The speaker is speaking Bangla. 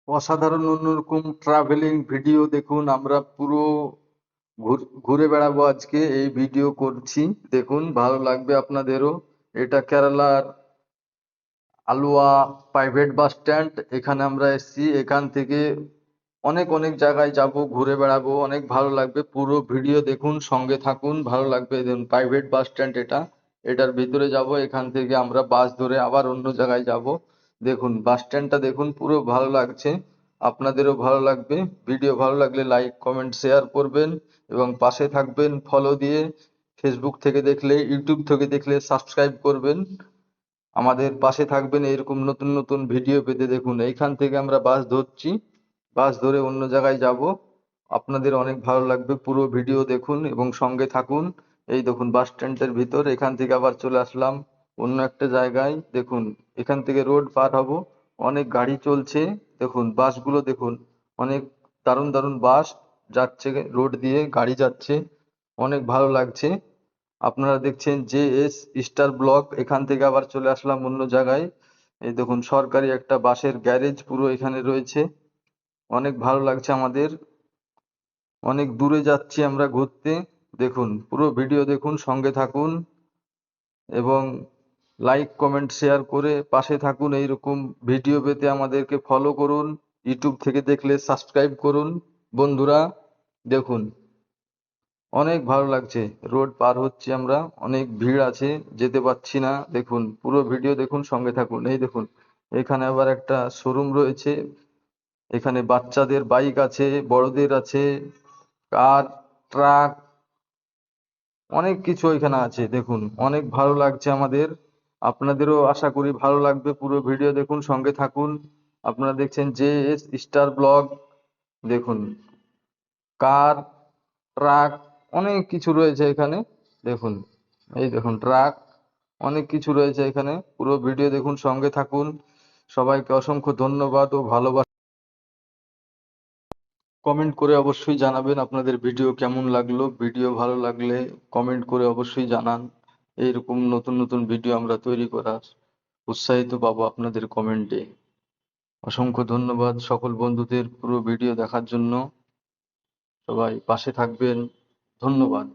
অসাধারণ অন্যরকম ট্রাভেলিং ভিডিও দেখুন। আমরা পুরো ঘুরে বেড়াবো আজকে, এই ভিডিও করছি। দেখুন, ভালো লাগবে আপনাদেরও। এটা কেরালার আলুয়া প্রাইভেট বাস স্ট্যান্ড। এখানে আমরা এসেছি। এখান থেকে অনেক অনেক জায়গায় যাব, ঘুরে বেড়াবো, অনেক ভালো লাগবে। পুরো ভিডিও দেখুন, সঙ্গে থাকুন, ভালো লাগবে। দেখুন, প্রাইভেট বাস স্ট্যান্ড এটা। এটার ভিতরে যাব। এখান থেকে আমরা বাস ধরে আবার অন্য জায়গায় যাব। দেখুন, বাস স্ট্যান্ডটা দেখুন, পুরো ভালো লাগছে। আপনাদেরও ভালো লাগবে। ভিডিও ভালো লাগলে লাইক কমেন্ট শেয়ার করবেন এবং পাশে থাকবেন ফলো দিয়ে। ফেসবুক থেকে দেখলে, ইউটিউব থেকে দেখলে সাবস্ক্রাইব করবেন। আমাদের পাশে থাকবেন এরকম নতুন নতুন ভিডিও পেতে। দেখুন, এইখান থেকে আমরা বাস ধরছি, বাস ধরে অন্য জায়গায় যাব। আপনাদের অনেক ভালো লাগবে। পুরো ভিডিও দেখুন এবং সঙ্গে থাকুন। এই দেখুন, বাস স্ট্যান্ডের ভিতর। এখান থেকে আবার চলে আসলাম অন্য একটা জায়গায়। দেখুন, এখান থেকে রোড পার হব। অনেক গাড়ি চলছে। দেখুন, বাসগুলো দেখুন, অনেক দারুণ দারুণ বাস যাচ্ছে, রোড দিয়ে গাড়ি যাচ্ছে, অনেক ভালো লাগছে। আপনারা দেখছেন জে এস স্টার ব্লক। এখান থেকে আবার চলে আসলাম অন্য জায়গায়। এই দেখুন, সরকারি একটা বাসের গ্যারেজ পুরো এখানে রয়েছে। অনেক ভালো লাগছে আমাদের। অনেক দূরে যাচ্ছি আমরা ঘুরতে। দেখুন, পুরো ভিডিও দেখুন, সঙ্গে থাকুন এবং লাইক কমেন্ট শেয়ার করে পাশে থাকুন। এইরকম ভিডিও পেতে আমাদেরকে ফলো করুন। ইউটিউব থেকে দেখলে সাবস্ক্রাইব করুন বন্ধুরা। দেখুন, অনেক ভালো লাগছে। রোড পার হচ্ছি আমরা, অনেক ভিড় আছে, যেতে পারছি না। দেখুন, পুরো ভিডিও দেখুন, সঙ্গে থাকুন। এই দেখুন, এখানে আবার একটা শোরুম রয়েছে। এখানে বাচ্চাদের বাইক আছে, বড়দের আছে, কার, ট্রাক, অনেক কিছু এখানে আছে। দেখুন, অনেক ভালো লাগছে আমাদের। আপনাদেরও আশা করি ভালো লাগবে। পুরো ভিডিও দেখুন, সঙ্গে থাকুন। আপনারা দেখছেন জে এস স্টার ব্লগ। দেখুন, কার, ট্রাক, অনেক কিছু রয়েছে এখানে। দেখুন, এই দেখুন ট্রাক, অনেক কিছু রয়েছে এখানে। পুরো ভিডিও দেখুন, সঙ্গে থাকুন। সবাইকে অসংখ্য ধন্যবাদ ও ভালোবাসা। কমেন্ট করে অবশ্যই জানাবেন আপনাদের ভিডিও কেমন লাগলো। ভিডিও ভালো লাগলে কমেন্ট করে অবশ্যই জানান। এইরকম নতুন নতুন ভিডিও আমরা তৈরি করার উৎসাহিত পাবো আপনাদের কমেন্টে। অসংখ্য ধন্যবাদ সকল বন্ধুদের পুরো ভিডিও দেখার জন্য। সবাই পাশে থাকবেন। ধন্যবাদ।